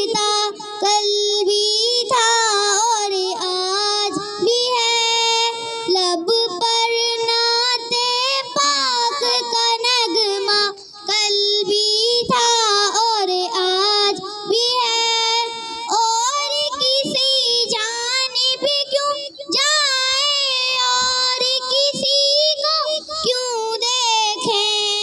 रिश्ता कल भी था और आज भी है। लब पर नाते पाक का नगमा कल भी था और आज भी है। और किसी जानिब क्यों जाए और किसी को क्यों देखें,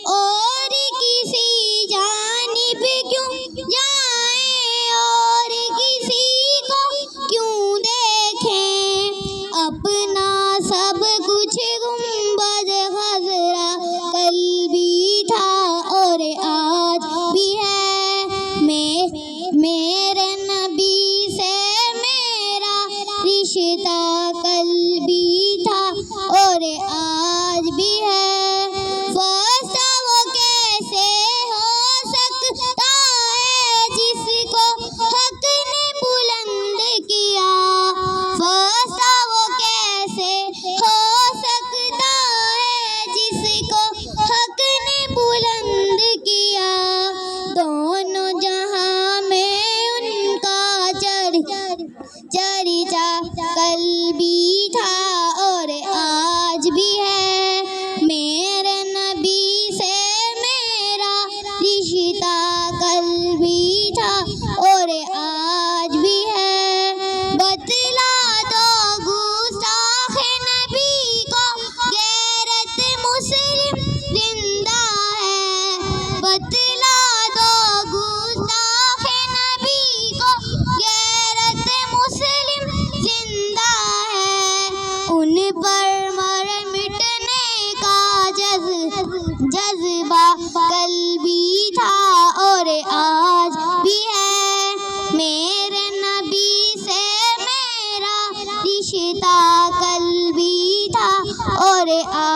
और किसी जानिब क्यों जाए और किसी को क्यों देखें। अपना सब कुछ गुंबद खजरा कल भी था और आज भी है। मेरे नबी से मेरा रिश्ता कल भी था और आज भी है। फसा वो कैसे हो सकता है जिसको हक ने बुलंद किया। फसा वो कैसे हो सकता है जिसको हक ने बुलंद किया। दोनों जहां में उनका चर्चा कल भी था और आज भी है। मेरे नबी से मेरा रिश्ता कल भी था और आज भी है। बतला दो गुस्ताखे नबी को गैरत मुस्लिम जिंदा है। बतला दो गुस्ताखे नबी को गैरत मुस्लिम जिंदा है। उन पर मर मिटने का जज्बा कल भी था और आज भी है। मेरे नबी से मेरा रिश्ता कल भी था और आज